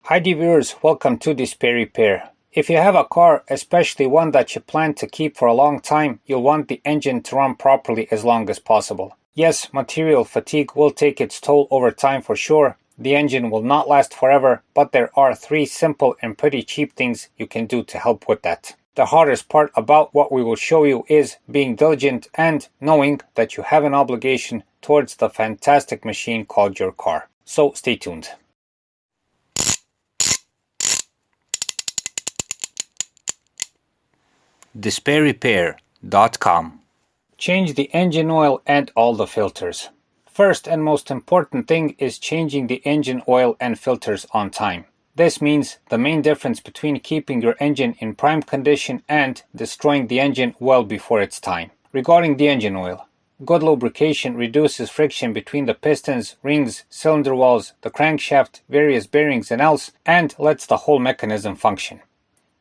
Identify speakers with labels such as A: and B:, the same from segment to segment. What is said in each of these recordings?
A: Hi viewers, welcome to Display Repair. If you have a car, especially one that you plan to keep for a long time, you'll want the engine to run properly as long as possible. Yes, material fatigue will take its toll over time for sure. The engine will not last forever, but there are 3 simple and pretty cheap things you can do to help with that. The hardest part about what we will show you is being diligent and knowing that you have an obligation towards the fantastic machine called your car. So stay tuned. DisplayRepair.com. Change the engine oil and all the filters. First and most important thing is changing the engine oil and filters on time. This means the main difference between keeping your engine in prime condition and destroying the engine well before its time. Regarding the engine oil, good lubrication reduces friction between the pistons, rings, cylinder walls, the crankshaft, various bearings and else, and lets the whole mechanism function.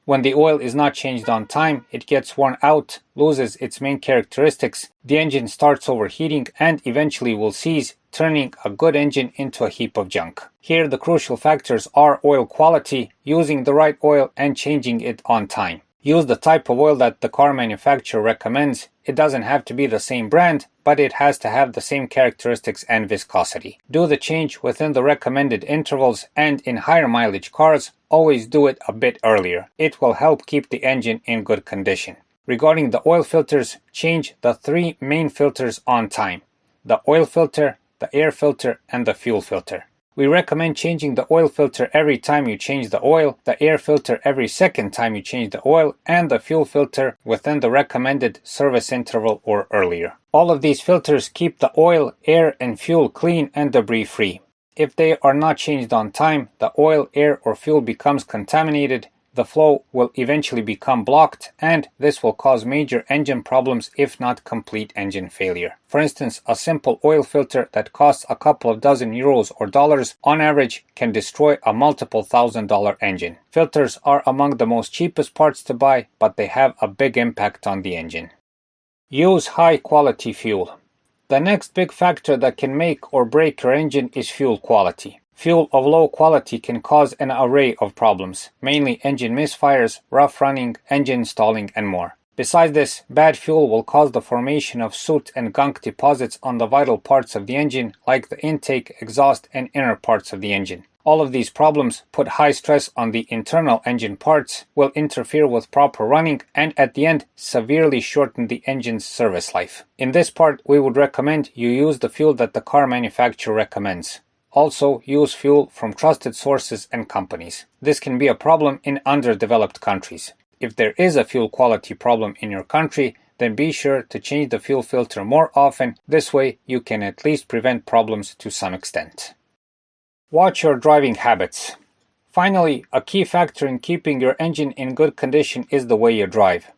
A: When the oil is not changed on time, it gets worn out, loses its main characteristics, the engine starts overheating, and eventually will cease, turning a good engine into a heap of junk. Here the crucial factors are oil quality, using the right oil and changing it on time. Use the type of oil that the car manufacturer recommends. It doesn't have to be the same brand, but it has to have the same characteristics and viscosity. Do the change within the recommended intervals, and in higher mileage cars, always do it a bit earlier. It will help keep the engine in good condition. Regarding the oil filters, change the 3 main filters on time: the oil filter, the air filter, and the fuel filter. We recommend changing the oil filter every time you change the oil, the air filter every second time you change the oil, and the fuel filter within the recommended service interval or earlier. All of these filters keep the oil, air, and fuel clean and debris free. If they are not changed on time, the oil, air, or fuel becomes contaminated, the flow will eventually become blocked, and this will cause major engine problems if not complete engine failure. For instance, a simple oil filter that costs a couple of dozen euros or dollars on average can destroy a multiple $1,000 engine. Filters are among the most cheapest parts to buy, but they have a big impact on the engine. Use high quality fuel. The next big factor that can make or break your engine is fuel quality. Fuel of low quality can cause an array of problems, mainly engine misfires, rough running, engine stalling, and more. Besides this, bad fuel will cause the formation of soot and gunk deposits on the vital parts of the engine, like the intake, exhaust, and inner parts of the engine. All of these problems put high stress on the internal engine parts, will interfere with proper running, and at the end, severely shorten the engine's service life. In this part, we would recommend you use the fuel that the car manufacturer recommends. Also, use fuel from trusted sources and companies. This can be a problem in underdeveloped countries. If there is a fuel quality problem in your country, then be sure to change the fuel filter more often. This way, you can at least prevent problems to some extent. Watch your driving habits. Finally, a key factor in keeping your engine in good condition is the way you drive.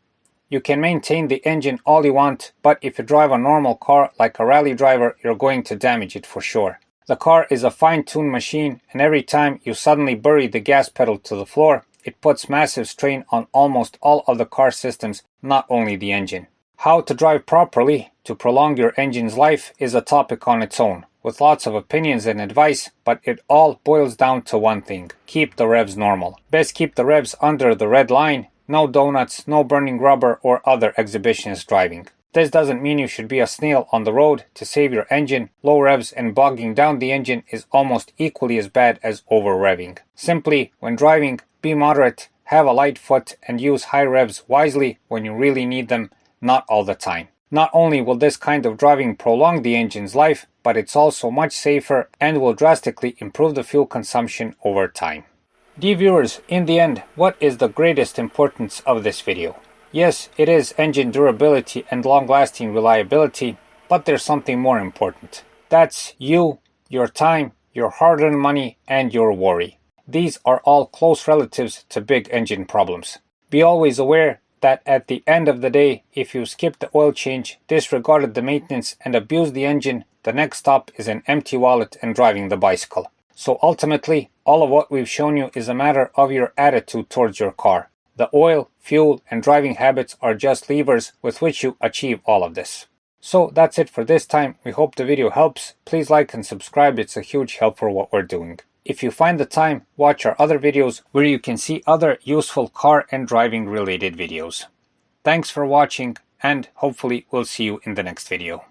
A: You can maintain the engine all you want, but if you drive a normal car like a rally driver, you're going to damage it for sure. The car is a fine-tuned machine, and every time you suddenly bury the gas pedal to the floor, it puts massive strain on almost all of the car systems, not only the engine. How to drive properly to prolong your engine's life is a topic on its own, with lots of opinions and advice, but it all boils down to one thing: keep the revs normal. Best keep the revs under the red line, no donuts, no burning rubber or other exhibitionist driving. This doesn't mean you should be a snail on the road to save your engine. Low revs and bogging down the engine is almost equally as bad as over-revving. Simply, when driving, be moderate, have a light foot, and use high revs wisely when you really need them, not all the time. Not only will this kind of driving prolong the engine's life, but it's also much safer and will drastically improve the fuel consumption over time. Dear viewers, in the end, what is the greatest importance of this video? Yes, it is engine durability and long-lasting reliability, but there's something more important. That's you, your time, your hard-earned money, and your worry. These are all close relatives to big engine problems. Be always aware that at the end of the day, if you skip the oil change, disregarded the maintenance, and abused the engine, the next stop is an empty wallet and driving the bicycle. So ultimately, all of what we've shown you is a matter of your attitude towards your car. The oil, fuel, and driving habits are just levers with which you achieve all of this. So that's it for this time. We hope the video helps. Please like and subscribe. It's a huge help for what we're doing. If you find the time, watch our other videos where you can see other useful car and driving related videos. Thanks for watching, and hopefully we'll see you in the next video.